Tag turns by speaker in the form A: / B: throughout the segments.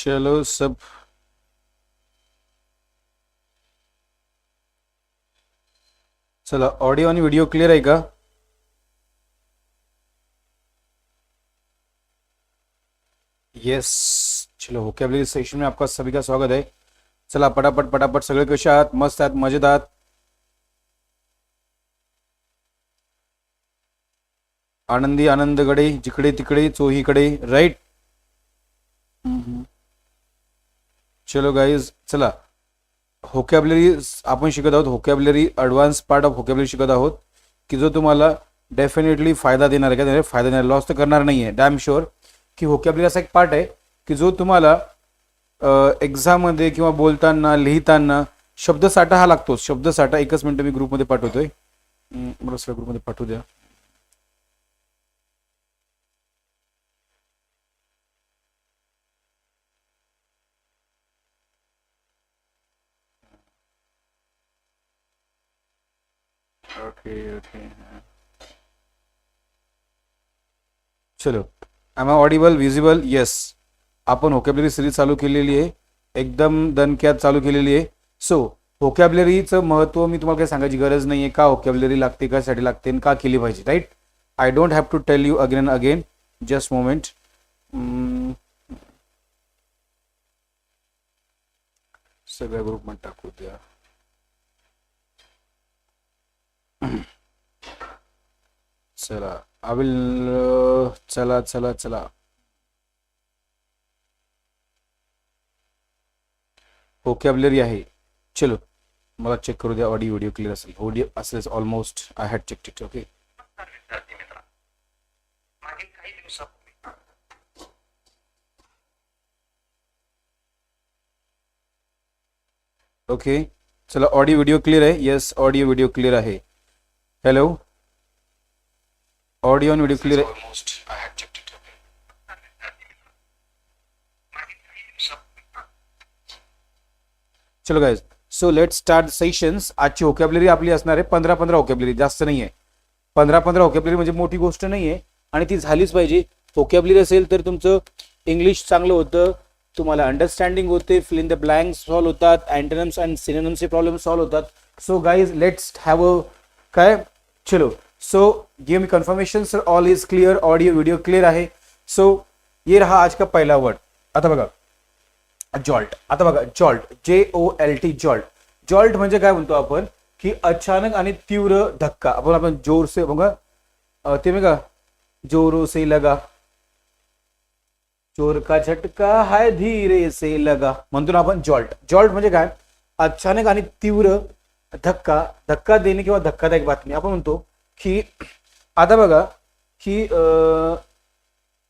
A: चलो सब चला, ऑडिओ आणि व्हिडिओ क्लिअर आहे का? यस. चलो, वोकॅब्युलरी सेशन में आपका सभी का स्वागत है. चला पटापट पटापट, सगळे कसे आहात? मस्त आहात? मजेत आहात? आनंदी आनंदकडे, जिकडे तिकडे चोहीकडे, राईट. चलो गाईज, चला व्होकॅब्युलरी आपण शिकत आहोत. Vocabulary advance part of vocabulary शिकत आहोत, की जो तुम्हाला डेफिनेटली फायदा देणार आहे. का फायदा देणार, लॉस तर करणार नाही आहे. डॅम शुअर की व्होकॅब्युलरी असा एक पार्ट आहे की जो तुम्हाला एक्झाममध्ये किंवा बोलताना लिहिताना शब्दसाठा हा लागतोच. शब्दसाठा, एकच मिनिट मी ग्रुपमध्ये पाठवतोय. मला सगळ्या ग्रुपमध्ये पाठवू द्या. ओके ओके, चलो. Am I audible, visible? Yes. आपण व्होकॅब्युलरी सिरीज चालू केलेली आहे, एकदम दणक्यात चालू केलेली आहे. सो व्होकॅब्युलरीचं महत्त्व मी तुम्हाला काही सांगायची गरज नाही आहे. का व्होकॅब्युलरी लागते, कशासाठी लागते, का केली पाहिजे, right? I don't have to tell you again and again. Just moment. सगळ्या ग्रुपमध्ये टाकू द्या. चला, आय विल. चला चला चला, व्होकॅब्युलरी आहे. चलो, मला चेक करू द्या. ऑडिओ व्हिडिओ क्लिअर असेल. ऑडिओ असेल almost. I had check it. Okay.
B: मागील काही दिवसापूर्वी
A: ओके, चला. ऑडिओ व्हिडिओ क्लिअर आहे? येस, ऑडिओ व्हिडिओ क्लिअर आहे. हॅलो, ऑडिओ आणि व्हिडिओ क्लिअर आहे?
B: Almost I had checked it. मागील काही दिवसापूर्वी
A: चलो guys, so let start sessions. आजची व्होकॅब्युलरी आपली असणार आहे 15-15 व्होकॅब्युलरी, जास्त नाही आहे. 15-15 व्होकॅब्युलरी म्हणजे मोठी गोष्ट नाही आहे, आणि ती झालीच पाहिजे. व्होकॅब्युलरी असेल तर तुमचं इंग्लिश चांगलं होतं, तुम्हाला अंडरस्टँडिंग होते, fill in the blanks solve होतात, अँटोनिम्स अँड सिनोनिम्सचे प्रॉब्लेम सॉल्व होतात. So guys, let's have a काय. चलो, so give me confirmation sir, all is clear, audio video clear आहे. सो ये रहा आज का पहिला वर्ड. आता बघा, जॉल्ट. आता बघा, जॉल्ट, JOLT, जॉल्ट. जॉल्ट म्हणजे काय म्हणतो आपण, की अचानक आणि तीव्र धक्का. आपण जोर से बघा, ते बघा, जोरों से लगा, चोर का झटका हाय धीरे से लगा, म्हणतो ना आपण जॉल्ट. जॉल्ट म्हणजे काय, अचानक आणि तीव्र धक्का, धक्का देणे किंवा धक्कादायक बातमी. आपण म्हणतो की आता बघा, की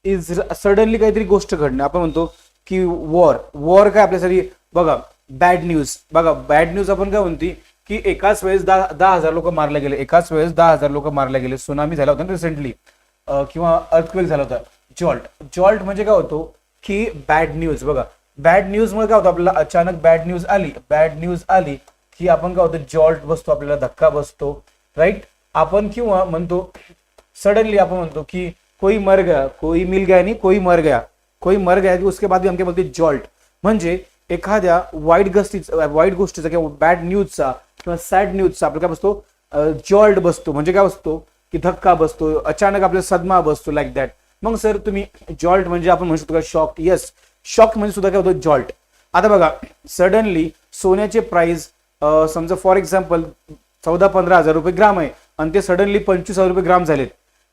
A: इज सडनली काहीतरी गोष्ट घडणे. आपण म्हणतो की वॉर. वॉर काय आपल्यासाठी बघा, बॅड न्यूज. बघा, बॅड न्यूज आपण काय म्हणते, की एकाच वेळेस 10,000 लोक मारले गेले. एकाच वेळेस 10,000 लोक मारले गेले. सुनामी झाला होता ना रिसेंटली, किंवा अर्थक्वेक झाला होता. जॉल्ट. जॉल्ट म्हणजे काय होतो, की बॅड न्यूज. बघा, बॅड न्यूज मध्ये काय होतं, आपल्याला अचानक बॅड न्यूज आली. बॅड न्यूज आली की आपण काय होतं, जॉल्ट बसतो, आपल्याला धक्का बसतो, राईट? आपण किंवा म्हणतो सडनली, आपण म्हणतो की कोई मर गया, कोई मिल गया नहीं, कोई मर गया, कोई मर गया, उसके बाद भी हम काय बोलतो, जॉल्ट. म्हणजे एखाद्या वाईट गोष्टीचा किंवा बॅड न्यूजचा किंवा सॅड न्यूजचा आपल्याला काय बसतो, जॉल्ट बसतो. म्हणजे काय बसतो, की धक्का बसतो, अचानक आपल्याला सदमा बसतो, लाईक दॅट. मग सर तुम्ही जॉल्ट म्हणजे आपण म्हणू शकतो का शॉक? येस, शॉक म्हणजे सुद्धा काय होतो, जॉल्ट. आता बघा, सडनली सोन्याचे प्राइस समजा फॉर एक्झाम्पल 14-15 हजार रुपये ग्राम आहे, आणि ते सडनली 25,000 रुपये ग्राम झालेत,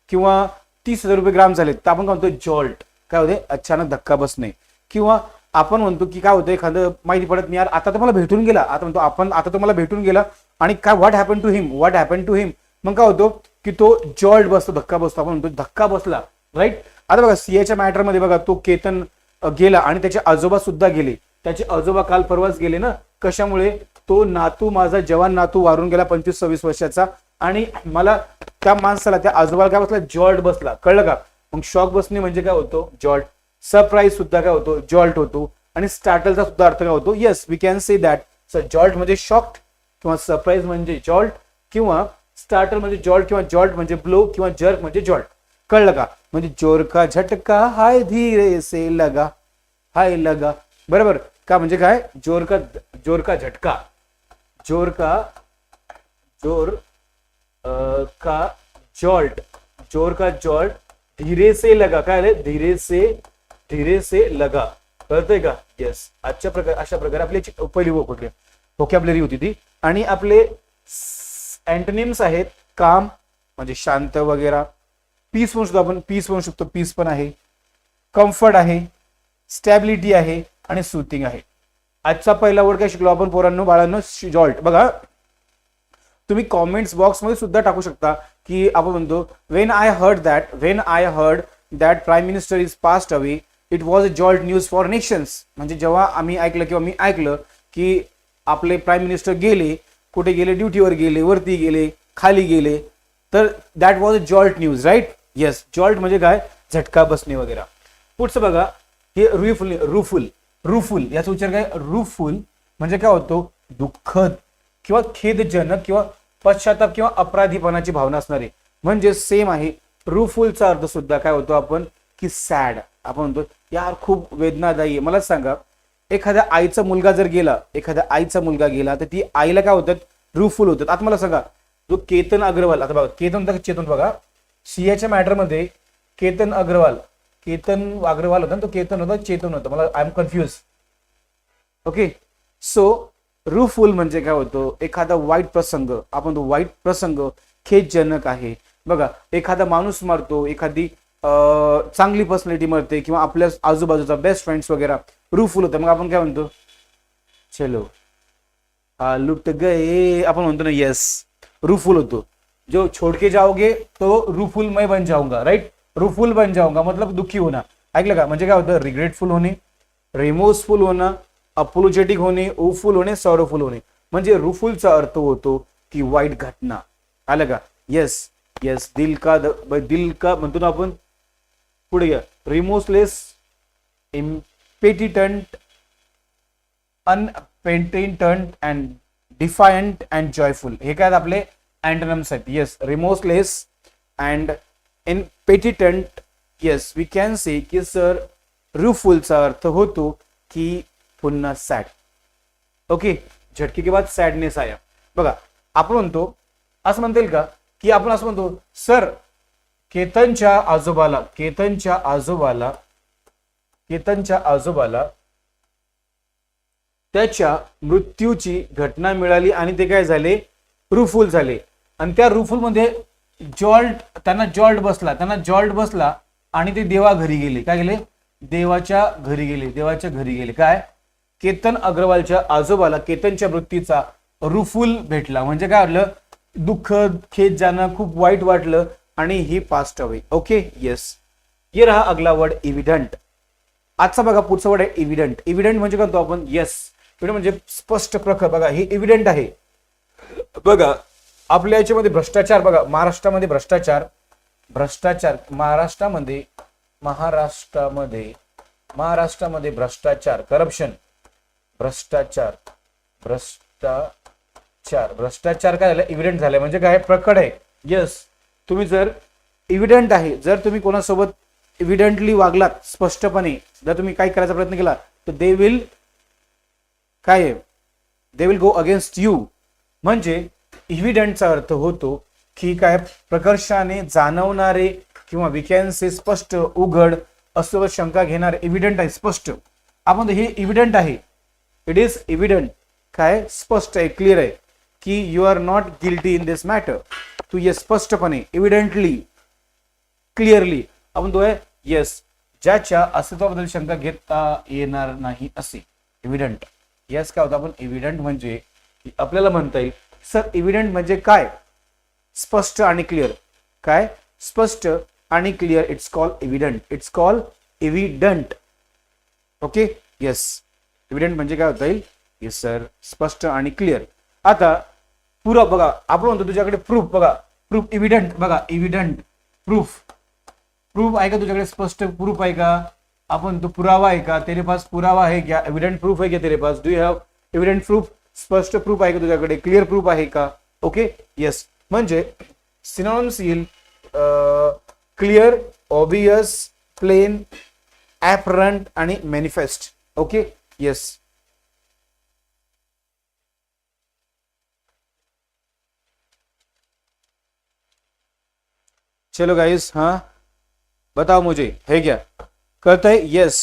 A: किंवा 30,000 रुपये ग्राम झालेत, तर आपण काय म्हणतो, जॉल्ट. काय होते, अचानक धक्का बसणे. किंवा आपण म्हणतो की काय होतं, एखादं माहिती पडत नाही, यार आता तर मला भेटून गेला. आता म्हणतो आपण, आता तो मला भेटून गेला, आणि काय, what happen to him, what happen to him. मग काय होतो, की तो जॉल्ट बसतो, धक्का बसतो. आपण म्हणतो धक्का बसला, राईट? आता बघा, सीएच्या मॅटरमध्ये बघा, तो केतन गेला आणि त्याचे आजोबा सुद्धा गेले. त्याचे आजोबा काल परवाच गेले ना. कशामुळे? तो नातू, माझा जवान नातू वारून गेला 25-26 वर्षाचा, आणि मला त्या माणसाला, त्या आजोबाला काय बसला, जॉल्ट बसला. कळलं का? मग शॉक बसणे म्हणजे काय होतो, जॉल्ट. सरप्राईज सुद्धा काय होतो, जॉल्ट होतो. आणि स्टार्टलचा सुद्धा अर्थ काय होतो, yes, we can say that. Sir jolt म्हणजे शॉक्ड, किंवा सरप्राईज म्हणजे जॉल्ट, किंवा स्टार्टल म्हणजे जॉल्ट, किंवा जॉल्ट म्हणजे ब्लो, किंवा जर्क म्हणजे जॉल्ट. कळलं का? म्हणजे जोर का झटका हाय धीरे से लगा, हाय लगा. बरोबर का म्हणजे काय जोर का झटका जोर का जॉल्ट धीरे से लगा काय आले धीरे से लगा कळतंय का येस अशा प्रकारे आपली पहिली व्होकॅब्युलरी होती ती आणि आपले अँटोनिम्स आहेत काम म्हणजे शांत वगैरे पीस म्हणू शकतो आपण पीस म्हणू शकतो पीस पण आहे कम्फर्ट आहे स्टॅबिलिटी आहे आणि सुथिंग आहे आजचा पहिला वर्ड काय शिकलो आपण पोरांनो बाळांनो जॉल्ट बघा तुम्ही कॉमेंट्स बॉक्स मध्ये सुद्धा टाकू शकता की आपण म्हणतो when I heard that prime minister is passed away it was a jolt news for nations म्हणजे जेव्हा आम्ही ऐकलं किंवा मी ऐकलं की आपले प्राईम मिनिस्टर गेले कुठे गेले ड्युटीवर गेले वरती गेले खाली गेले तर that was a jolt news right yes jolt म्हणजे काय झटका बसणे वगैरे पुढचं बघा हे रुफुल याचा उच्चार काय रुफुल म्हणजे काय होतो दुःखद किंवा खेदजनक किंवा पश्चाताप किंवा अपराधीपणाची भावना असणारी म्हणजे सेम आहे रुफुलचा अर्थ सुद्धा काय होतो आपण की सॅड आपण म्हणतो यार खूप वेदनादायी आहे मला सांगा एखाद्या आईचा मुलगा गेला तर ती आईला काय होतात रुफुल होतात आता मला सांगा जो केतन अग्रवाल आता बघा चेतन बघा सियाच्या मॅटरमध्ये केतन अग्रवाल होता तो केतन होता चेतन होता मला I am confuse okay so rueful म्हणजे काय होतं एखादा वाईट प्रसंग आपण तो वाईट प्रसंग खेदजनक आहे बघा एखादा माणूस मरतो एखादी चांगली पर्सनॅलिटी मरते किंवा आपल्या आजूबाजूचा बेस्ट फ्रेंड्स वगैरे रुफुल होतं मग आपण काय म्हणतो चलो लुट गए आपण म्हणतो ना येस रुफुल होतो जो छोड़ के जाओगे तो रुफुल मैं बन जाऊंगा राइट रुफुल बन जाऊंगा मतलब दुखी होना ऐकलं का म्हणजे काय होतं रिग्रेटफुल होणे रिमोर्सफुल होणं अपोलोजेटिक होणे ओफुल होणे सॉरोफुल होणे म्हणजे रुफुलचा अर्थ होतो की वाईट घटना आलं का येस दिल का म्हणतो ना आपण पुढे घ्या remorseless impenitent unpenitent and defiant and joyful हे काय आपले अँटोनिम्स आहेत yes remorseless and impenitent yes we can say की सर रुफुलचा अर्थ होतो की पुन्हा सॅड ओके झटके के बाद सॅडनेस आया बघा आपण म्हणतो असं म्हणता येईल का की आपण असं म्हणतो सर केतनच्या आजोबाला त्याच्या मृत्यूची घटना मिळाली आणि ते काय झाले रुफुल झाले आणि त्या रुफुल मध्ये त्यांना जॉल्ट बसला आणि ते देवा घरी गेले काय गेले देवाच्या घरी गेले काय केतन अग्रवालच्या आजोबाला केतनच्या मृत्यूचा रुफुल भेटला म्हणजे काय वाटलं दुःख खेद जाणं खूप वाईट वाटलं आणि ही पास्ट अवे ओके येस ये रहा अगला वर्ड इव्हिडंट आजचा बघा पुढचा वर्ड आहे इव्हिडंट म्हणजे काय आपण येस म्हणजे स्पष्ट प्रखर बघा हे इव्हिडंट आहे बघा आपल्या याच्यामध्ये भ्रष्टाचार बघा महाराष्ट्रामध्ये भ्रष्टाचार करप्शन भ्रष्टाचार काय झालं इव्हिडंट झालं म्हणजे काय प्रकट आहे यस तुम्ही जर इव्हिडंट आहे जर तुम्ही कोणासोबत इव्हिडंटली वागलात स्पष्टपणे जर तुम्ही काय करायचा प्रयत्न केला तर they will go against you म्हणजे इव्हिडंटचा अर्थ होतो की काय प्रकर्षाने जाणवणारे किंवा वी कॅन से स्पष्ट उघड असं शंका घेणारे इव्हिडंट आहे स्पष्ट आपण हे इव्हिडंट आहे इट इज इव्हिडंट काय स्पष्ट आहे क्लिअर आहे की you are not guilty in this matter तू ये स्पष्टपणे इव्हिडंटली क्लिअरली आपण तो आहे येस ज्याच्या अस्तित्वाबद्दल शंका घेता येणार नाही असे इव्हिडंट येस काय होतं आपण इव्हिडंट म्हणजे आपल्याला म्हणता येईल सर इव्हिडंट म्हणजे काय स्पष्ट आणि क्लिअर काय स्पष्ट आणि clear it's call evident okay yes evident म्हणजे काय होता येईल येस सर स्पष्ट आणि क्लिअर आता पुरावा बघा आपण म्हणतो तुझ्याकडे प्रूफ बघा प्रूफ इव्हिडंट बघा इव्हिडंट प्रूफ आहे का तुझ्याकडे स्पष्ट प्रूफ आहे का आपण तो पुरावा आहे का तेरे पास पुरावा है क्या एविडेंट प्रूफ है क्या तेरे pass do you have evident proof स्पष्ट प्रूफ आहे का तुझ्याकडे क्लिअर प्रूफ आहे का ओके येस म्हणजे सिनॉनिम्स येईल क्लिअर ऑबियस प्लेन ऍपरंट आणि मॅनिफेस्ट ओके येस. चलो गाइस, हाँ बताओ मुझे है क्या, कळत आहे? येस.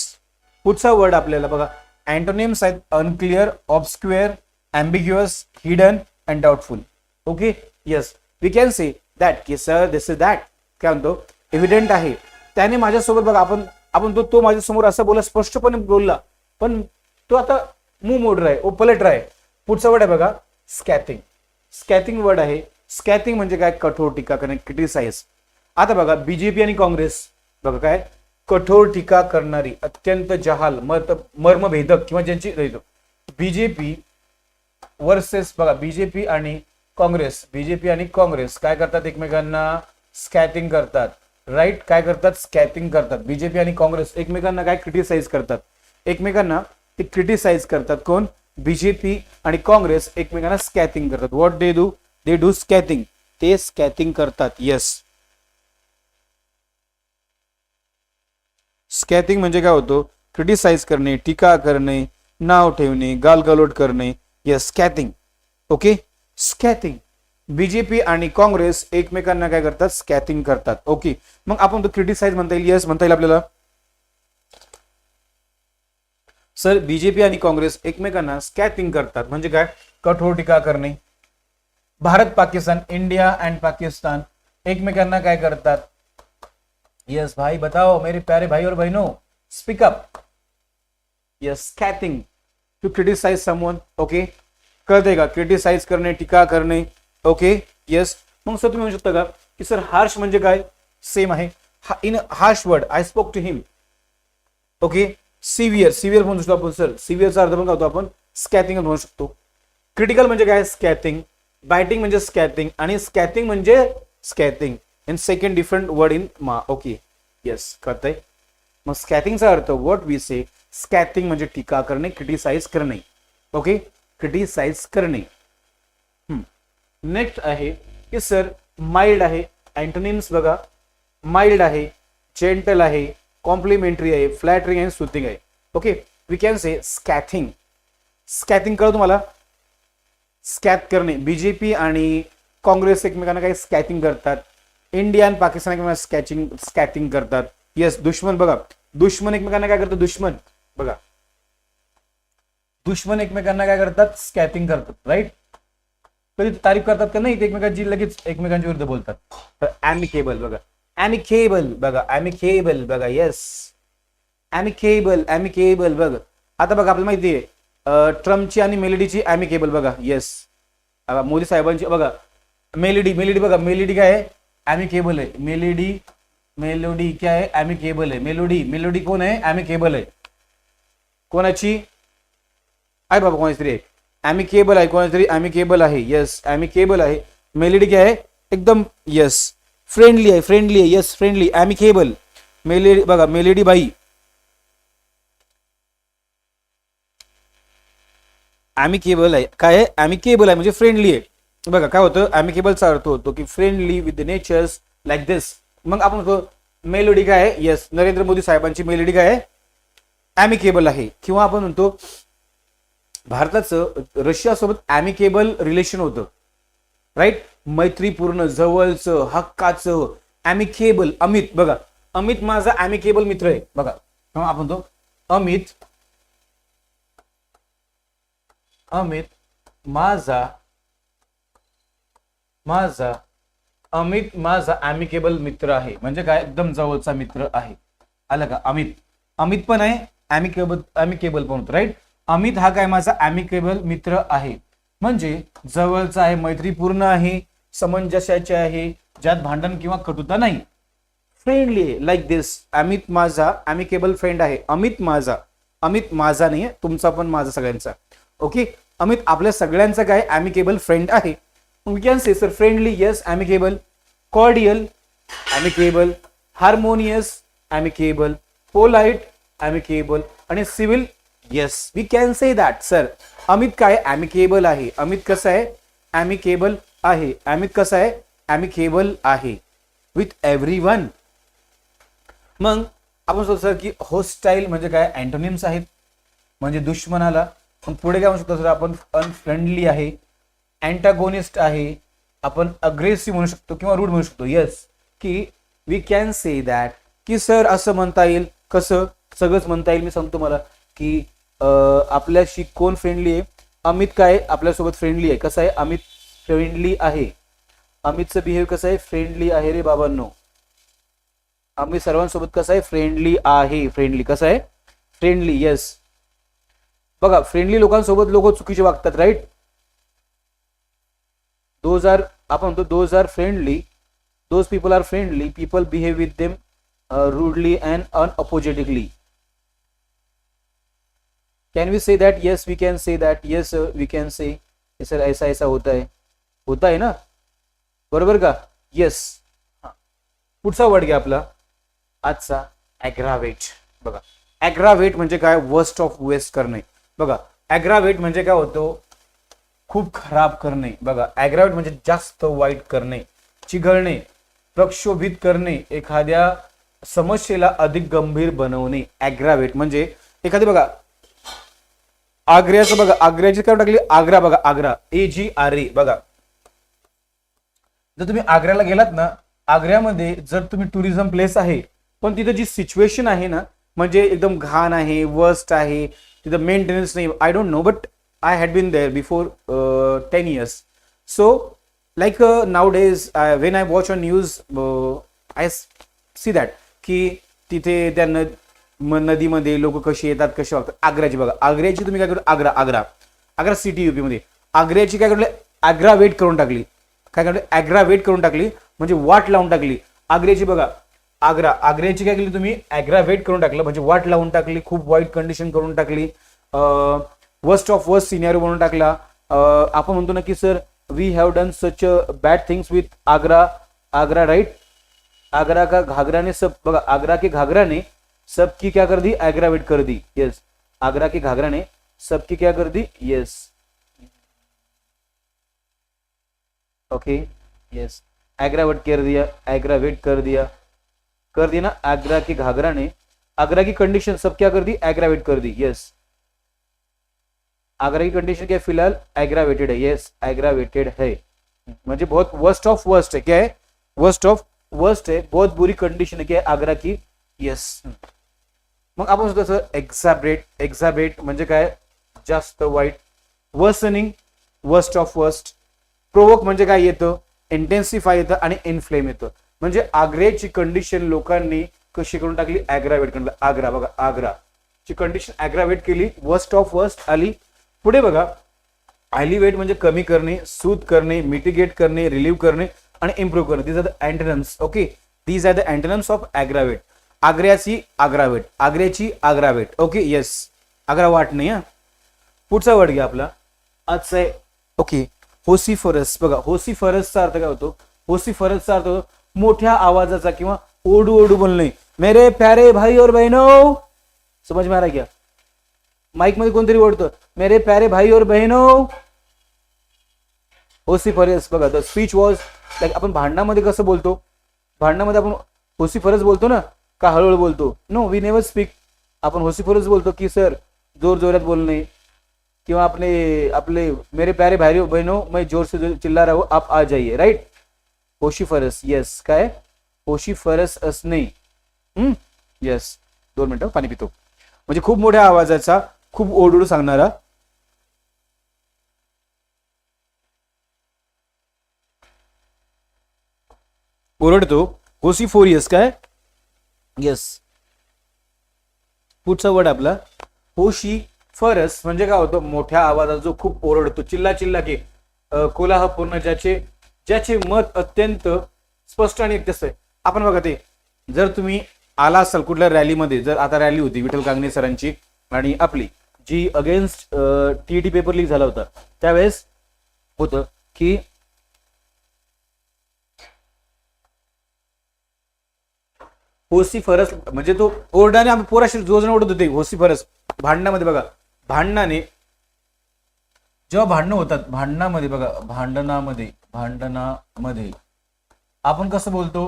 A: पुढचा वर्ड आपल्याला बघा, अँटोनिम्स आहेत unclear, obscure, ambiguous, hidden and doubtful. Okay, yes. We can say that की सर दिस इज दॅट. काय म्हणतो, एव्हिडेंट आहे. त्याने माझ्यासोबत बघा, आपण तो माझ्यासमोर असं बोला, स्पष्टपणे बोलला, पण तो आता मूव मोड आहे, ओ पलट आहे. पुढचा वर्ड आहे बघा, स्कॅथिंग. स्कॅथिंग वर्ड आहे. स्कॅथिंग म्हणजे काय, कठोर टीका करणे, क्रिटिसाइज. आता बघा, बीजेपी आणि काँग्रेस बघा काय, कठोर टीका करणारी, अत्यंत जहाल, मर्मभेदक किंवा ज्यांची बीजेपी वर्सेस बघा, बीजेपी आणि काँग्रेस काय करतात, एकमेकांना स्कॅथिंग करतात. राईट, काय करतात, स्कॅथिंग करतात. बीजेपी आणि काँग्रेस एकमेकांना काय, क्रिटिसाइज करतात. एकमेकांना ते क्रिटिसाइज करतात. कोण, बीजेपी आणि काँग्रेस एकमेकांना स्कॅथिंग करतात. व्हॉट दे डू स्कॅथिंग, ते स्कॅथिंग करतात. येस. स्कॅथिंग म्हणजे काय होतो, क्रिटिसाइज करणे, टीका करणे, नाव ठेवणे, गालगलोट करणे. येस, स्कॅथिंग. ओके, स्कॅथिंग. बीजेपी आणि काँग्रेस एकमेकांना काय करतात, स्कॅथिंग करतात. ओके, मग आपण तो क्रिटिसाइज म्हणता येईल. येस म्हणता येईल आपल्याला. सर बीजेपी आणि काँग्रेस एकमेकांना स्कॅथिंग करतात म्हणजे काय, कठोर टीका करणे. भारत पाकिस्तान, इंडिया अँड पाकिस्तान एकमेकांना काय करतात. यस भाई बताओ मेरे प्यारे भाई और बहनों, speak up. Yes, scathing, to criticise someone. Okay, कळतंय का, क्रिटिसाइज करणे, टीका करणे. Okay, yes. मग सर तुम्ही म्हणू शकता का की सर हार्श म्हणजे काय, सेम आहे. In harsh word I spoke to him. Okay, severe म्हणू शकतो आपण. सर सिव्हिअरचा अर्थ पण होतो आपण स्कॅथिंग म्हणू शकतो. क्रिटिकल म्हणजे काय, स्कॅथिंग. बायटिंग म्हणजे स्कॅथिंग, आणि स्कॅथिंग म्हणजे scathing in second different word in मा. ओके, येस, कळतंय. मग स्कॅथिंगचा अर्थ व्हॉट वी से, स्कॅथिंग म्हणजे टीका करणे, क्रिटिसाइज करणे. ओके, क्रिटिसाइज करणे. नेक्स्ट आहे की सर माइल्ड आहे. अँटोनिम्स बघा, माइल्ड आहे, जेंटल आहे, कॉम्प्लिमेंटरी आहे, फ्लॅटरिंग आहे, सुथिंग आहे. Okay, we can say scathing. Scathing कळलं तुम्हाला, स्कॅथ करणे. बीजेपी आणि काँग्रेस एकमेकांना काही स्कॅथिंग करतात. इंडिया आणि पाकिस्तान एकमेकांना स्कॅथिंग करतात. येस, दुश्मन बघा, दुश्मन एकमेकांना काय करतात, दुश्मन बघा, दुश्मन एकमेकांना काय करतात, स्कॅथिंग करतात. राईट, कधी तारीफ करतात का नाही, ते एकमेकांची लगेच एकमेकांच्या विरुद्ध बोलतात. तर ॲमिकेबल बघा, ॲमिकेबल बघा, ॲमिकेबल बघा. येस, ॲमिकेबल बघा. आता बघा आपल्याला माहिती आहे ट्रम्पची आणि मेलोडीची ॲमिकेबल बघा. येस, मोदी साहेबांची बघा, मेलोडी बघा, मेलोडी काय आहे, ॲमिकेबल आहे. मेलोडी काय आहे, ॲमिकेबल आहे. मेलोडी कोण आहे, ॲमिकेबल आहे. कोणाची आहे बाबा, कोणाची तरी ॲमिकेबल आहे, कोणाची तरी ॲमिकेबल आहे. येस, ॲमिकेबल आहे. मेलोडी काय आहे, एकदम येस फ्रेंडली आहे. Yes, friendly, amicable. मेलोडी बघा, मेलोडी बाई ॲमिकेबल आहे. काय आहे, ॲमिकेबल आहे म्हणजे फ्रेंडली आहे. बघा काय होतं, ॲमिकेबलचा अर्थ होतो की friendly with the natures like this. मग आपण म्हणतो मेलोडी काय आहे, येस, नरेंद्र मोदी साहेबांची मेलोडी काय आहे, ॲमिकेबल आहे. किंवा आपण म्हणतो भारताचं रशियासोबत ॲमिकेबल रिलेशन होतं. राईट, मैत्रीपूर्ण, जवळचं, हक्काचं, ॲमिकेबल. अमित बघा, अमित माझा ॲमिकेबल मित्र आहे बघा. आपण म्हणतो अमित माझा ॲमिकेबल मित्र आहे म्हणजे काय, एकदम जवळचा मित्र आहे. आलं का, अमित पण आहे, ॲमिकेबल पण होतं. राईट, अमित हा काय माझा ॲमिकेबल मित्र आहे म्हणजे जवळचा आहे, मैत्रीपूर्ण आहे, समंजस्याचे आहे, ज्यात भांडण किंवा कटुता नाही. फ्रेंडली आहे, लाईक दिस. अमित माझा ॲमिकेबल फ्रेंड आहे. अमित माझा नाही, तुमचा पण माझा, सगळ्यांचा. ओके, अमित आपल्या सगळ्यांचा काय, ॲमिकेबल फ्रेंड आहे. We can say sir friendly, yes, amicable, cordial, amicable, harmonious, amicable, polite, amicable, आणि civil. Yes, we can say that sir Amit काय, ॲमिकेबल आहे. अमित कसं आहे, ॲमिकेबल आहे. अमित कसं आहे, ॲमिकेबल आहे विथ एव्हरीवन. मग आपण सर की होस्टाईल म्हणजे काय, अँटोनिम्स आहेत. म्हणजे दुश्मनाला. मग पुढे काय म्हणू शकतो सर आपण, अनफ्रेंडली आहे, अँटागोनिस्ट आहे, आपण अग्रेसिव्ह म्हणू शकतो किंवा रूड म्हणू शकतो. येस, की वी कॅन से दॅट, की सर असं म्हणता येईल. कसं सगळंच म्हणता येईल, मी सांगतो मला, की आपल्याशी कोण फ्रेंडली आहे, अमित काय आपल्यासोबत फ्रेंडली आहे. कसं आहे, अमित फ्रेंडली आहे. अमितचं बिहेव कसं आहे, फ्रेंडली आहे रे बाबांनो. अमित सर्वांसोबत कसं आहे, फ्रेंडली आहे. फ्रेंडली कसं आहे, फ्रेंडली. येस, बघा फ्रेंडली लोकांसोबत लोक चुकीचे वागतात, राईट. दोज आर, आपण म्हणतो those are friendly, those people are friendly, people behave with them rudely and unapologetically. Can we say that? Yes we can say that. Yes we can say, sir ऐसा ऐसा होता है ना, बरोबर का. Yes. पुढचा वर्ड घ्या आपला आजचा, ॲग्रावेट. बघा ॲग्रावेट म्हणजे काय, वर्स्ट ऑफ वेस्ट करणे. बघा ॲग्रावेट म्हणजे काय होतो, खूप खराब करणे. बघा ॲग्रावेट म्हणजे जास्त वाईट करणे, चिघळणे, प्रक्षोभित करणे, एखाद्या समस्येला अधिक गंभीर बनवणे. ॲग्रावेट म्हणजे एखादी, बघा आग्र्याचं, बघा आग्र्याची काय टाकली, आग्रा. बघा आग्रा, AGRA. बघा जर तुम्ही आग्र्याला गेलात ना, आग्र्यामध्ये जर तुम्ही टुरिझम प्लेस आहे, पण तिथं जी सिच्युएशन आहे ना, म्हणजे एकदम घाण आहे, वर्स्ट आहे, तिथं मेंटेनन्स नाही. I don't know, but I had been there before 10 years. So like now days when I watch on news, I see that की तिथे त्या नदीमध्ये लोक कशी येतात, कशी वागतात. आग्र्याची बघा, आग्र्याची तुम्ही काय करू, आग्रा सिटी UP मध्ये, आग्र्याची काय करले, ॲग्रावेट करून टाकली. काय करले, ॲग्रावेट करून टाकली, म्हणजे वाट लावून टाकली. आग्र्याची बघा, आग्र्याची काय केली तुम्ही, ॲग्रावेट करून टाकलं, म्हणजे वाट लावून टाकली, खूप वाईट कंडिशन करून टाकली, वर्स्ट ऑफ वर्स्ट सिनेरियो बनवून टाकला. आपण म्हणतो ना की sir we have done such bad things with Agra, right. Agra का घाघरा ने सब, बघा आगरा के घाघरा ने सबकी क्या कर दी, ॲग्रावेट कर दी. यस, आगरा के घाघरा ने सबकी क्या कर दी. Yes, okay. यस, ॲग्रावेट कर दिया, ॲग्रावेट कर दिया ना. आगरा के घाघरा ने, आगरा की कंडीशन सब क्या कर दी, ॲग्रावेट कर दी. यस, आगरा की कंडीशन क्या फिलहाल ॲग्रावेटेड है. यस, ॲग्रावेटेड है, म्हणजे बहुत वर्स्ट ऑफ वर्स्ट है. क्या है, वर्स्ट ऑफ वर्स्ट है, बहुत बुरी कंडीशन है क्या है आगरा की. यस, मग आपण म्हणतो सर एक्झॅबरेट म्हणजे काय, जास्त वाईट. Worsening, worst of worst. Provoke म्हणजे काय येतं, इंटेन्सिफाय येतं आणि इन्फ्लेम येतं. म्हणजे आग्र्याची कंडिशन लोकांनी कशी करून टाकली, ॲग्रावेट करून. आग्रा बघा, आग्राची कंडिशन ॲग्रावेट केली, वर्स्ट ऑफ वर्स्ट आली. पुढे बघा, ॲलिवेट म्हणजे कमी करणे, सूद करणे, मिटिगेट करणे, रिलीव्ह करणे आणि इम्प्रूव्ह करणे. These are the antonyms. Okay, these are the antonyms of aggravate. आग्र्याची ॲग्रावेट. ओके. येस, आग्रा वाट नाही. हा, पुढचा वर्ड घ्या आपला आजचा आहे. Okay, vociferous. बघा होसिफरसचा अर्थ काय होतो, होसिफरसचा अर्थ होतो मोठ्या आवाजाचा किंवा ओरडू बोलणे. मेरे प्यारे भाई और बहनों, समज में आ रहा क्या, माइक मध्ये कोणतरी ओढतं, मेरे प्यारे भाई और बहनों. होसिफरस. बघा द स्पीच वॉज लाईक, आपण भांडणामध्ये कसं बोलतो, भांडणामध्ये आपण होसिफरस बोलतो ना, का हळूहळू बोलतो. No, we never speak. आपण होसिफरस बोलतो की सर जोर जोरात बोलणे, किंवा आपले मेरे प्यारे भाई बहनों मैं जोर से चिल्ला रहा हूं, आप आ जाइए. राइट, होशिफरस. येस, काय होशिफरस असणे. येस, 2 मिनिटं पाणी पितो. म्हणजे खूप मोठ्या आवाजाचा, खूप ओरडू सांगणारा. ओरडतो, होसिफोरियस. काय, येस. पुढचा वर्ड आपला होशिफरस म्हणजे काय होतं, मोठ्या आवाजात जो खूप ओरडतो, चिल्ला की कोलाहलपूर्ण, ज्याचे मत अत्यंत स्पष्ट आणि एकच आहे. आपण बघा ते, जर तुम्ही आला असाल कुठल्या रॅलीमध्ये, जर आता रॅली होती विठ्ठल कांगणे सरांची आणि आपली जी अगेन्स्ट TET पेपर लीक झाला होता, त्यावेळेस होतं की होसिफरस म्हणजे तो ओरडाने आम्ही पोराशी जोजने ओढत होते. होसिफरस भांडणामध्ये बघा, भांडणाने जेव्हा भांडणं होतात, भांडणामध्ये बघा, भांडणामध्ये आपण कसं बोलतो,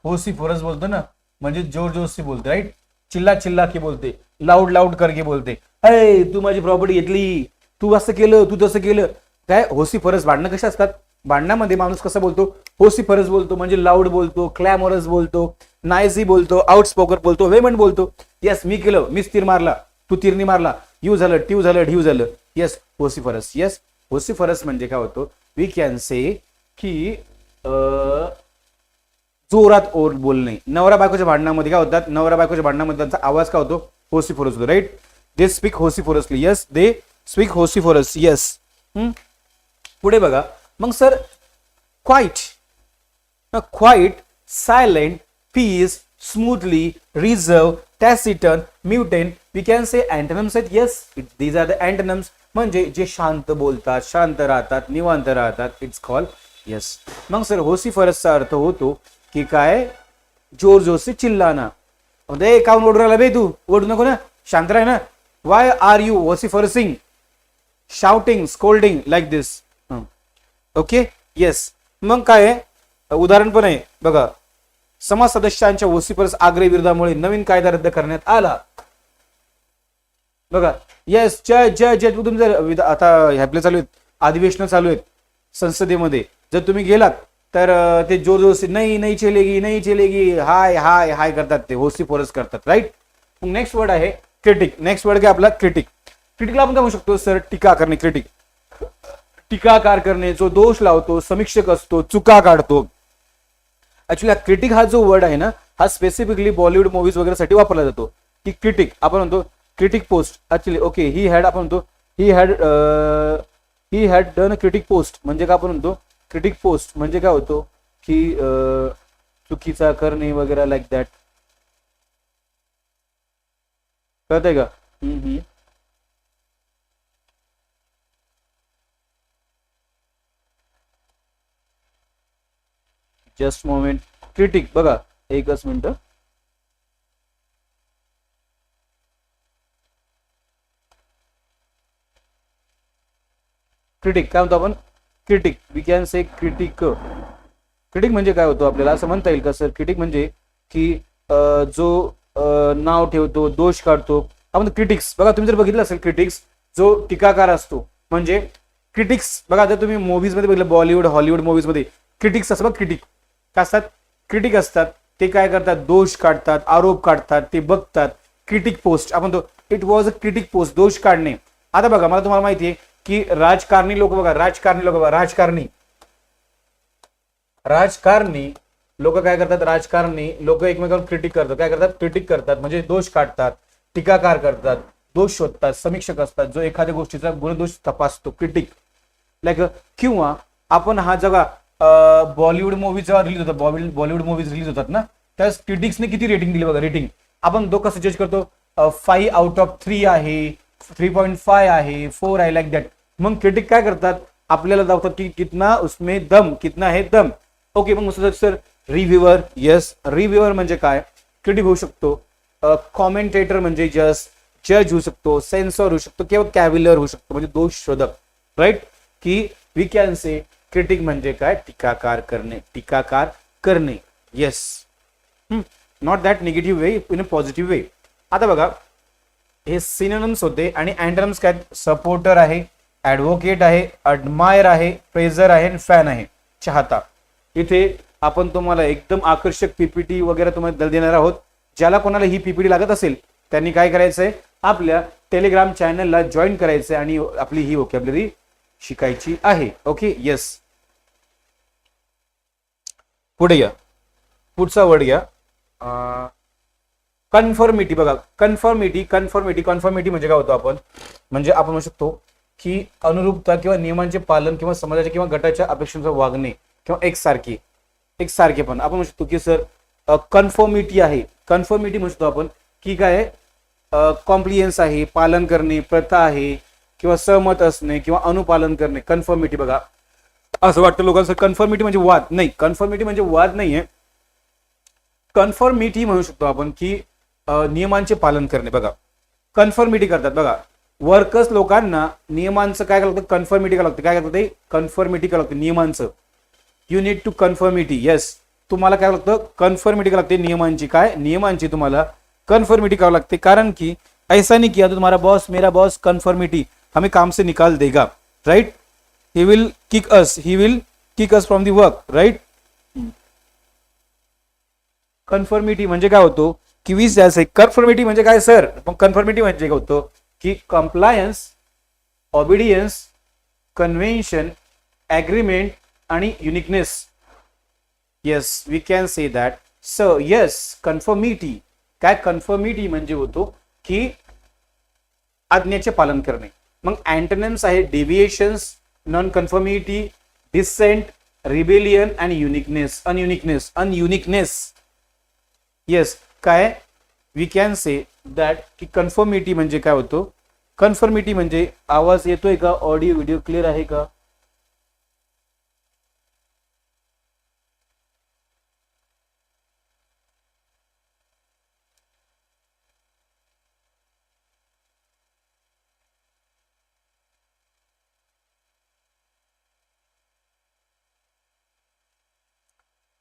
A: होसिफरस बोलतो ना, म्हणजे जोर जोरशी बोलते. राईट, चिल्ला की बोलते. लाऊड लाऊड करके बोलते, अय तू माझी प्रॉपर्टी घेतली, तू असं केलं, तू तसं केलं. काय होसिफरस भांडणं कशा असतात? भांडणामध्ये माणूस कसं बोलतो? होसिफरस बोलतो, म्हणजे लाऊड बोलतो, क्लॅमरस बोलतो, नायझी बोलतो, आउटस्पोकर बोलतो, वेमन बोलतो. येस मी केलं, मीच तीर मारला, तू तीरनी मारला, यू झालं, ट्यू झालं, ढ्यू झालं. येस होसिफरस. येस होसिफरस म्हणजे काय होतो? वी कॅन से की जोरात ओर बोलणे. नवरा बायकोच्या भांडणामध्ये काय होतात? नवरा बायकोच्या भांडणामध्ये त्यांचा आवाज काय होतो? होसिफोरस होतो. Right, they speak vociferously. Yes they speak vociferous. Yes. पुढे बघा मग sir, quiet, quiet, silent, peace, smoothly, reserve, taciturn, mute. We can say antonyms आहेत. Yes, these are the antonyms. म्हणजे जे शांत बोलतात, शांत राहतात, निवांत राहतात. It's call. येस. मग सर होसिफरसचा अर्थ होतो की काय? जोर जोर से चिल्लाना. दे काऊन ओढू राहिला बे तू? ओढू नको ना, शांत राह ना. Why are you vociferousing, shouting, scolding like this. Okay. Yes. मग काय उदाहरण पण आहे बघा. समाज सदस्यांच्या वॉसिफरस आग्रह विरोधामुळे नवीन कायदा रद्द करण्यात आला. बघा. येस, जय जय जय. तुम्ही जर आता ह्यापले चालू आहेत, अधिवेशन चालू आहेत संसदेमध्ये, जर तुम्ही गेलात तर ते जोर जोर से नाही नाही चलेगी, नाही चलेगी, हाय हाय हाय करतात, ते होसिफोरस करतात. राईट. नेक्स्ट वर्ड आहे क्रिटिक. नेक्स्ट वर्ड काय आपला? क्रिटिक. क्रिटिकला आपण काय म्हणू शकतो सर? टीका करणे. क्रिटिक टीकाकार करणे, जो दोष लावतो, समीक्षक असतो, चुका काढतो. ऍक्च्युली क्रिटिक हा जो वर्ड आहे ना, हा स्पेसिफिकली बॉलिवूड मूवीज वगैरे साठी वापरला जातो. की क्रिटिक आपण म्हणतो critic post. Actually okay, he had आपण म्हणतो he had done a critic post. म्हणजे काय आपण म्हणतो? क्रिटिक पोस्ट म्हणजे काय होतो की चुकीचा करणे वगैरे लाईक दॅट. कळतंय का? Just moment. क्रिटिक बघा, एकच मिनिट. क्रिटिक काय म्हणतो आपण? Critic. We can say critic. Critic म्हणजे काय होतो आपल्याला असं म्हणता येईल का सर? क्रिटिक म्हणजे की जो नाव ठेवतो, दोष काढतो. आपण क्रिटिक्स बघा, तुम्ही जर बघितलं असेल क्रिटिक्स, जो टीकाकार असतो. म्हणजे क्रिटिक्स बघा, जर तुम्ही मूवीज मध्ये बघितलं, बॉलिवूड हॉलिवूड मूवीज मध्ये क्रिटिक्स असतात. क्रिटिक काय असतात? क्रिटिक असतात. ते काय करतात? दोष काढतात, आरोप काढतात, ते बघतात. क्रिटिक पोस्ट आपण तो it was a critic post, दोष काढणे. आता बघा, मला तुम्हाला माहिती आहे की राजकारणी लोक बघा, राजकारणी लोक काय करतात? राजकारणी लोक एकमेकांवर क्रिटिक करतात. काय करतात? क्रिटिक करतात म्हणजे दोष काढतात, टीकाकार करतात, दोष शोधतात, समीक्षक असतात, जो एखाद्या गोष्टीचा गुणदोष तपासतो. Critic like. किंवा आपण हा जगा बॉलिवूड मूवी जेव्हा रिलीज होतात, बॉलिवूड मूवीज रिलीज होतात ना, त्यावेळेस क्रिटिक्सने किती रेटिंग दिली बघा. रेटिंग आपण तो कसं जज करतो? 5/3 आहे, 3.5 आहे, 4 आहे, लाईक दॅट. मग क्रिटिक काय करतात? आपल्याला दाखवतात की कितना उसमें दम, कितना है दम. ओके. मग सर रिव्ह्यूअर. येस, रिव्ह्यूअर म्हणजे काय? क्रिटिक होऊ शकतो. कॉमेंटेटर म्हणजे जज होऊ शकतो, सेन्सर होऊ शकतो, किंवा कॅव्हिलर होऊ शकतो, म्हणजे दोष शोधक. राईट. की वी कॅन से क्रिटिक म्हणजे काय? टीकाकार करणे, टीकाकार करणे. Yes. Not that negative way, in a positive way. आता बघा, हे सिनोनिम्स होते आणि अँटोनिम्स काय? सपोर्टर आहे, ऍडव्होकेट आहे, अडमायर आहे, प्रेझर आहे, फॅन आहे, चाहता. इथे आपण तुम्हाला एकदम आकर्षक पीपीटी वगैरे तुम्हाला देणार आहोत. ज्याला कोणाला ही पीपीटी लागत असेल त्यांनी काय करायचंय? आपल्या टेलिग्राम चॅनलला जॉईन करायचंय आणि आपली ही व्होकॅब्युलरी शिकायची आहे. ओके. येस. पुढे या, पुढचा वर्ड घ्या. कन्फर्मिटी. बघा, कन्फर्मिटी म्हणजे काय होतं? आपण म्हणजे आपण म्हणू शकतो की अनुरूपता किंवा नियमांचे पालन किंवा समाजाच्या किंवा गटाच्या अपेक्षांचं वागणे किंवा एकसारखे पण आपण म्हणू शकतो की सर कन्फर्मिटी आहे. कन्फर्मिटी म्हणतो आपण की काय? कॉम्प्लियन्स आहे, पालन करणे, प्रथा आहे, किंवा सहमत असणे किंवा अनुपालन करणे. कन्फर्मिटी बघा, असं वाटतं लोकांचं कन्फर्मिटी म्हणजे वाद. नाही, कन्फर्मिटी म्हणजे वाद नाहीये. कन्फर्मिटी म्हणू शकतो आपण की नियमांचे पालन करणे. बघा, कन्फर्मिटी करतात. बघा, वर्कर्स लोकांना नियमांचं काय लागतं? कन्फर्मिटी का लागतं? काय करतात ते? कन्फर्मिटी का लागतं? नियमांचं. You need to conformity. Yes, तुम्हाला काय लागतं? कन्फर्मिटी का लागते? नियमांची. काय? नियमांची तुम्हाला कन्फर्मिटी करावं लागते. कारण की ऐसा नहीं किया तो तुम्हारा बॉस, मेरा बॉस कंफर्मिटी, हमें काम से निकाल देगा, right? He will kick us from the work, right? Conformity म्हणजे काय होतो की 20 द्यायचं. कन्फर्मिटी म्हणजे काय सर? मग कन्फर्मिटी म्हणजे काय होतो की कंप्लायन्स, ऑबिडियन्स, कन्व्हेन्शन, ऍग्रीमेंट आणि uniqueness. Yes, we can say that. So yes, conformity. काय कन्फर्मिटी म्हणजे होतो की आज्ञेचे पालन करणे. मग अँटोनिम्स आहे deviations, non conformity, dissent, rebellion आणि अनयुनिकनेस. येस, काय वी कॅन से दॅट की कन्फर्मिटी म्हणजे काय होतो? कन्फर्मिटी म्हणजे, आवाज येतोय का? ऑडिओ व्हिडिओ क्लिअर आहे का?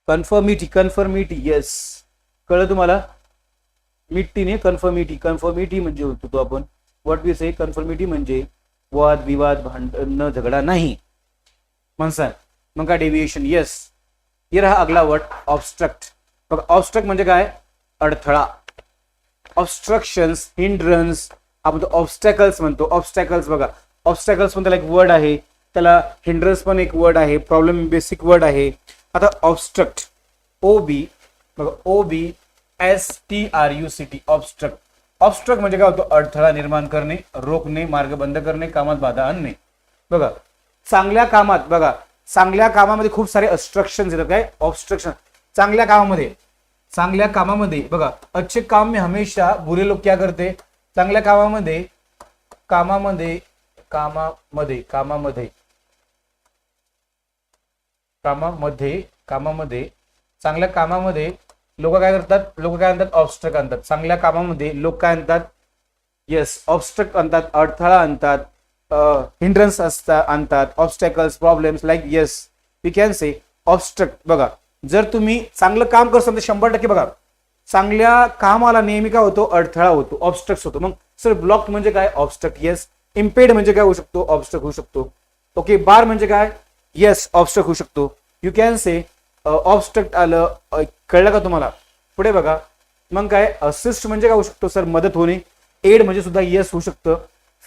A: कन्फर्मिटी येस, कळलं तुम्हाला? मिट्टीने कन्फर्मिटी म्हणजे होतो तो आपण व्हॉट वी से. कन्फर्मिटी म्हणजे वाद विवाद, भांडण, झगडा नाही म्हणसान. मग काय डेव्हिएशन. येस, ये रहा अगला वर्ड ऑब्स्ट्रक्ट. बघा ऑब्स्ट्रक्ट म्हणजे काय? अडथळा. ऑब्स्ट्रक्शन्स, हिंड्रन्स, आपण ऑब्स्टॅकल्स म्हणतो. ऑब्स्टॅकल्स बघा, ऑब्स्टॅकल्स पण त्याला एक वर्ड आहे, त्याला हिंड्रन्स पण एक वर्ड आहे, प्रॉब्लेम बेसिक वर्ड आहे. आता ऑब्स्ट्रक्ट, OB बघा, OBSTRUCT, ऑब्स्ट्रक्ट. ऑब्स्ट्रक्ट म्हणजे काय होतो? अडथळा निर्माण करणे, रोखणे, मार्ग बंद करणे, कामात बाधा आणणे. बघा चांगल्या कामात, बघा चांगल्या कामामध्ये खूप सारे ऑब्स्ट्रक्शन येतात. काय ऑब्स्ट्रक्शन? चांगल्या कामामध्ये बघा, अच्छे काम में हमेशा बुरे लोग क्या करते? चांगल्या कामामध्ये चांगल्या कामामध्ये लोक काय आणतात? ऑब्स्ट्रक्ट आणतात. चांगल्या कामामध्ये लोक काय आणतात? येस, ऑब्स्ट्रक्ट आणतात, अडथळा आणतात, हिंड्रन्स आणतात, obstacles, problems, like yes we can say obstruct. बघा जर तुम्ही चांगलं काम करसाल तर 100% बघा चांगल्या कामाला नेहमी काय होतो? अडथळा होतो, ऑब्स्ट्रक्ट होतो. मग सर ब्लॉक म्हणजे काय? ऑब्स्ट्रक्ट. येस, इम्पेड म्हणजे काय होऊ शकतो? ऑब्स्ट्रक्ट होऊ शकतो. ओके, बार म्हणजे काय? येस, ऑब्स्ट्रक्ट होऊ शकतो. यू कॅन से ऑब्स्ट्रक्ट आलं. कळलं का तुम्हाला? पुढे बघा, मग काय असिस्ट म्हणजे काय होऊ शकतो? सर मदत होणे. एड म्हणजे सुद्धा येस होऊ शकतं.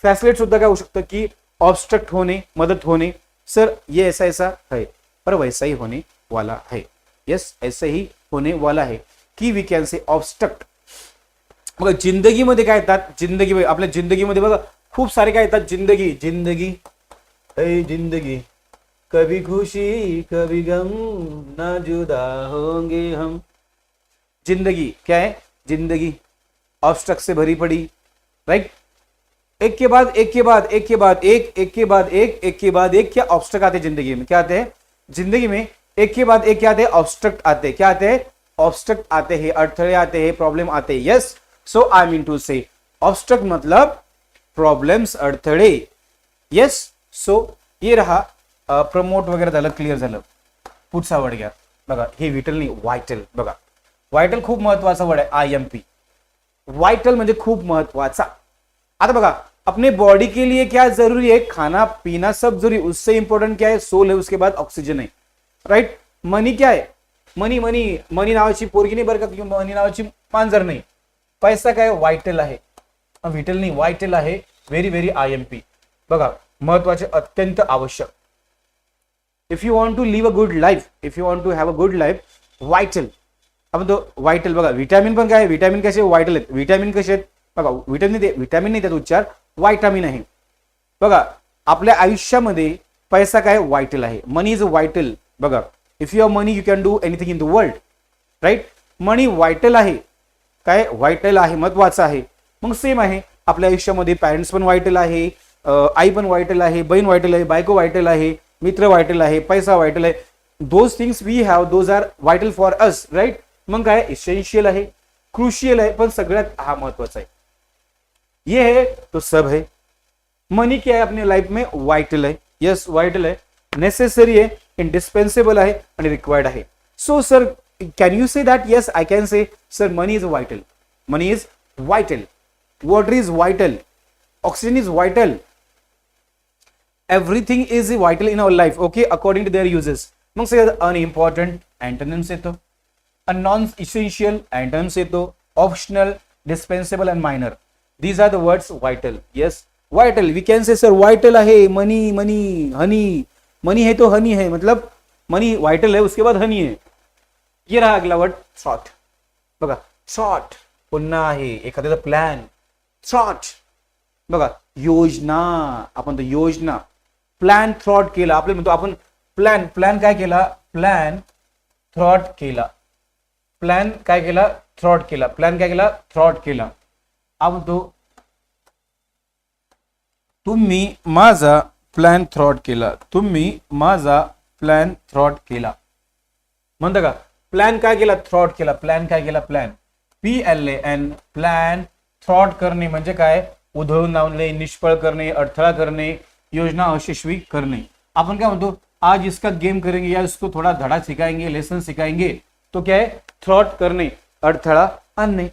A: फॅसिलिट सुद्धा काय होऊ शकतं की ऑब्स्ट्रक्ट होणे, मदत होणे. सर ये ऐसा है पर वैसा ही होने वाला है. यस, ऐसा ही होने वाला है की वी कॅन से ऑब्स्ट्रक्ट. बघा जिंदगीमध्ये काय येतात? आपल्या जिंदगीमध्ये बघा खूप सारे काय येतात? जिंदगी कभी खुशी कभी गम, ना जुदा होंगे हम. जिंदगी क्या है? जिंदगी ऑब्स्ट्रक्ट से भरी पड़ी, राइट? एक के बाद एक क्या ऑब्स्ट्रक्ट आते जिंदगी में? क्या आते हैं जिंदगी में? एक के बाद एक क्या आते हैं? ऑब्स्ट्रक्ट आते हैं. क्या आते हैं? ऑब्स्ट्रक्ट आते हैं, अड़थड़े आते हैं, प्रॉब्लम आते हैं. Yes, so I mean to say obstruct मतलब प्रॉब्लेम्स, अडथळे. यस, सो ये रहा प्रमोट वगैरे झालं, क्लिअर झालं. पुढचा वर्ड घ्या. बघा हे विटल नाही, व्हायटल. बघा व्हायटल खूप महत्वाचा वर्ड आहे. IMP व्हायटल म्हणजे खूप महत्वाचा. आता बघा अपने बॉडी के लिए क्या जरूरी है? खाना पीना सब जरूरी. उससे इंपॉर्टेंट क्या है? सोल है, उसके बाद ऑक्सीजन है, राइट? मनी क्या है? मनी नावाची पोरगी नाही बरं का, किंवा मनी नावाची मांजर नाही. पैसा काय? व्हायटल आहे, विटल नाही, व्हायटल आहे. Very IMP. बघा महत्वाचे, अत्यंत आवश्यक. If you want to live a good life, if you want to have a good life, vital. आपण तो व्हायटल बघा. विटॅमिन पण काय? विटॅमिन कसे? व्हायटल आहेत. विटॅमिन कसे आहेत? बघा विटॅमिन नाही त्यात उच्चार, व्हायटामिन आहे. बघा आपल्या आयुष्यामध्ये पैसा काय? व्हायटल आहे. Money is vital. बघा if you have money you can do anything in the world, right? Money vital आहे. काय? व्हायटल आहे, महत्वाचं आहे. मग सेम आहे आपल्या आयुष्यामध्ये पॅरेंट्स पण व्हायटल आहे, आई पण व्हायटल आहे, बहीण व्हायटल आहे, बायको व्हायटल आहे, मित्र व्हायटल आहे, पैसा व्हायटल आहे. Those things we have, those are vital for us, right? मग काय? इसेन्शियल आहे, क्रुशियल आहे, पण सगळ्यात हा महत्वाचा आहे. ये है तो सब है. मनी क्या है अपनी लाइफ में? वाइटल है. यस, वाइटल है, नेसेसरी है, इंडिस्पेंसेबल है आणि रिक्वायर्ड आहे. So sir can you say that? Yes, I can say sir money is vital. Money is vital. Water is vital, oxygen is vital, everything is vital in our life. Okay, according to their uses. मग सगळ्यात unimportant antonyms येतो, non essential antonyms येतो, optional, dispensable and minor. These are the words vital. Yes, vital, we can say sir vital है, मनी मनी हनी, मनी है तो हनी है, मतलब मनी vital है उसके बाद हनी है. ये रहा अगला वर्ड थॉट. बघा थॉट पुन्हा आहे एखाद्याचा प्लॅन. थॉट बघा योजना, आपण तो योजना प्लॅन थॉट केला. आपले म्हणतो आपण प्लॅन, प्लॅन काय केला, प्लॅन थॉट केला, प्लॅन काय केला, थॉट केला, प्लॅन काय केला, थॉट केला. आपण तो तुम्ही माझा प्लॅन थ्रॉट केला, तुम्ही माझा प्लॅन थ्रॉट केला. म्हणता का प्लॅन काय केला, थ्रॉट केला, प्लॅन काय केला, प्लॅन, PLAN, प्लॅन थ्रॉट करणे म्हणजे काय, उधळून लावणे, निष्फळ करणे, अडथळा करणे, योजना अयशस्वी करणे. आपण काय म्हणतो आज इसका गेम करेंगे या इसको थोड़ा धड़ा सिखाएंगे, लेसन सिखाएंगे, तो क्या है, थ्रॉट करणे, अडथळा आणणे.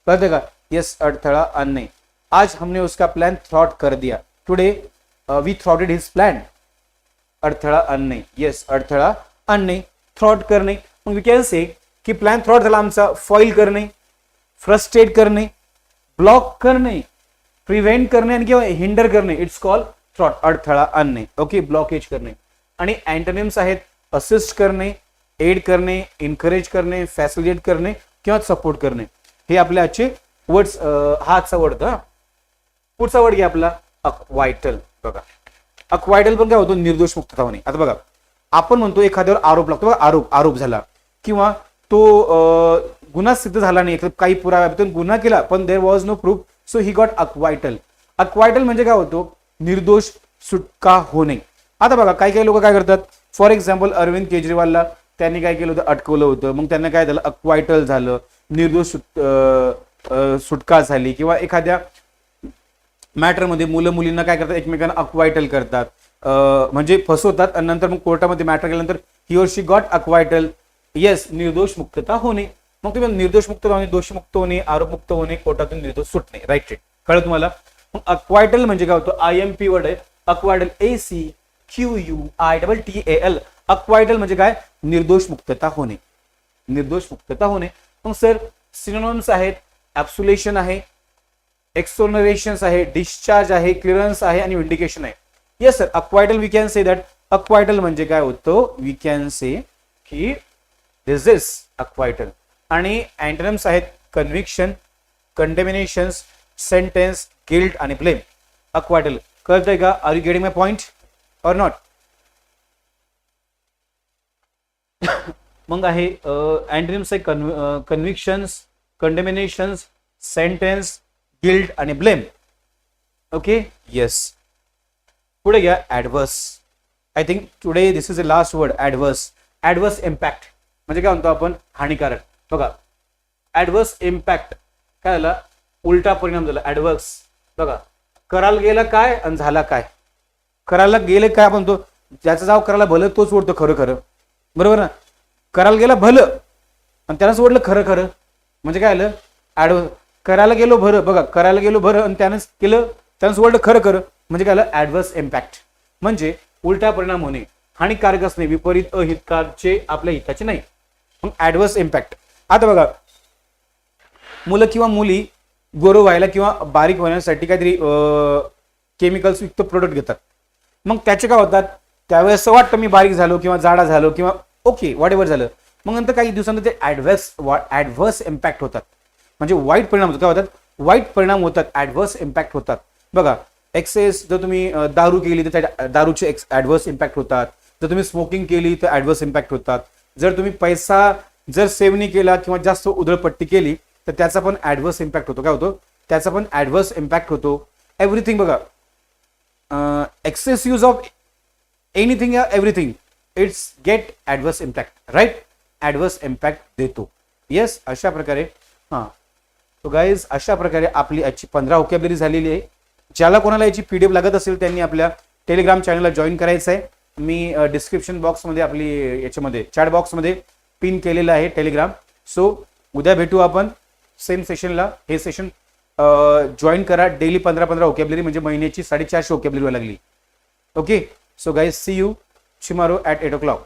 A: कळते का, यस, अडथळा आणणे. आज हमने उसका प्लान थ्रॉट कर दिया, टुडे वी थ्रॉटेड हिज प्लान. अडथळा आणणे, येस, अडथळा आणणे, थ्रॉट करणे. मग वी कॅन से की प्लॅन थ्रॉट झाला आमचा फॉइल करणे, फ्रस्ट्रेट करणे, ब्लॉक करणे, प्रिव्हेंट करणे आणि किंवा हिंडर करणे, इट्स कॉल थ्रॉट, अडथळा आणणे. ओके, ब्लॉकेज करणे. आणि अँटोनिम्स आहेत असिस्ट करणे, एड करणे, इनकरेज करणे, फॅसिलिटेट करणे किंवा सपोर्ट करणे. हे आपले आजचे वर्ड्स. हा आजचा वर्ड होता. पुढचा वर्ड घ्या आपला अक्वायटल. बघा अक्वायटल पण काय होतो, निर्दोष मुक्तता होणे. आता बघा आपण म्हणतो एखाद्यावर आरोप लागतो, बघा आरोप झाला किंवा तो गुन्हा सिद्ध झाला नाही, काही पुराव्यातून गुन्हा केला पण there was no proof, so he got acquittal. Acquittal म्हणजे काय होतो, निर्दोष सुटका होणे. आता बघा काही काही लोक काय करतात, फॉर एक्झाम्पल अरविंद केजरीवालला त्यांनी काय केलं होतं, अटकवलं होतं, मग त्यांना काय झालं, अक्वायटल झालं, निर्दोष सुटका झाली. किंवा एखाद्या मॅटरमध्ये मुलं मुलींना काय करतात, एकमेकांना अक्वायटल करतात, म्हणजे फसवतात आणि नंतर मग कोर्टामध्ये मॅटर केल्यानंतर ही और शी गॉट अक्वायटल. येस, निर्दोष मुक्तता होणे. मग तुम्ही निर्दोष मुक्त होणे, दोषमुक्त होणे, आरोपमुक्त होणे, कोर्टातून निर्दोष सुटणे. राईट रेट कळलं तुम्हाला. मग अक्वायटल म्हणजे काय होतं, IMP वर्ड आहे, अक्वायटल, ACQUITTAL. अक्वायटल म्हणजे काय, निर्दोष मुक्तता होणे, निर्दोष मुक्तता होणे. मग सर सिनोनिम्स आहेत, ऍब्सोल्युशन आहे, एक्सोनरेशन्स आहे, डिस्चार्ज आहे, क्लिअरन्स आहे आणि विंडिकेशन आहे. Yes sir, acquittal we can say that, acquittal म्हणजे काय होतं, वी कॅन से की दिस इज अक्वायटल. आणि अँटोनिम्स आहेत कन्व्हिक्शन, कंडेमिनेशन्स, सेंटेन्स, गिल्ट आणि ब्लेम. अक्वायटल कळतंय का, are you getting my point or not. मग आहे अँटोनिम्स आहे कन्व्हिक्शन्स, कंडेमिनेशन्स, सेंटेन्स, गिल्ट आणि ब्लेम. Okay, yes. पुढे घ्या adverse. I think today this is the last word, adverse. Adverse impact म्हणजे काय म्हणतो आपण, हानिकारक. बघा ऍडव्हर्स इम्पॅक्ट काय झाला, उलटा परिणाम झाला. ऍडव्हर्स बघा, करायला गेला काय आणि झाला काय, करायला गेले काय, आपण तो ज्याचं जाव करायला भलं तोच ओढतो खरं खरं, बरोबर ना. करायला गेला भलं आणि त्यानं सोडलं खरं खरं, म्हणजे काय आलं, ऍडव्हर्स. करायला गेलो भरं, बघा करायला गेलो भरं आणि त्यानंच केलं, त्यानं सोडलं खरं खरं, म्हणजे काय आलं, ऍडव्हर्स इम्पॅक्ट. म्हणजे उलटा परिणाम होणे, हानिकारक असणे, विपरीत, अहितकारचे, आपल्या हिताचे नाही. मग ऍडव्हर्स इम्पॅक्ट. आता बघा मुलं किंवा मुली गोरं व्हायला किंवा बारीक होण्यासाठी काहीतरी केमिकल्स युक्त प्रोडक्ट घेतात. मग त्याचे काय होतात, त्यावेळेस असं वाटतं मी बारीक झालो किंवा जाडा झालो किंवा ओके वॉट एव्हर झालं. मग नंतर काही दिवसांतर ते ऍडव्हर्स इम्पॅक्ट होतात, म्हणजे वाईट परिणाम होतात. काय होतात, वाईट परिणाम होतात, ऍडव्हर्स इम्पॅक्ट होतात. बघा एक्सेस, जर तुम्ही दारू केली तर त्या दारूचे ऍडव्हर्स इम्पॅक्ट होतात. जर तुम्ही स्मोकिंग केली तर ऍडव्हर्स इम्पॅक्ट होतात. जर तुम्ही पैसा जर सेव्ह नाही केला किंवा जास्त उधळपट्टी केली तर त्याचा पण ऍडव्हर्स इम्पॅक्ट होतो. काय होतो, त्याचा पण ऍडव्हर्स इम्पॅक्ट होतो. एव्हरीथिंग बघा, एक्सेस यूज ऑफ एनिथिंग या everything, it's get adverse impact. Right, adverse impact देतो. येस, अशा प्रकारे. हां, तो गाईज अशा प्रकारे आपली आजची 15 व्होकॅब्युलरी झालेली आहे. ज्याला कोणाला याची PDF लागत असेल त्यांनी आपल्या टेलिग्राम चॅनलला जॉईन करायचं आहे. मी डिस्क्रिप्शन बॉक्समध्ये आपली याच्यामध्ये चॅट बॉक्समध्ये पिन केलेलं आहे टेलिग्राम. सो उद्या भेटू आपण सेम सेशनला. हे सेशन जॉईन करा डेली 15-15 ओकॅबलरी, म्हणजे महिन्याची 450 ओकॅबलरी व्हायला लागली. Okay, so guys see you tomorrow at 8 o'clock.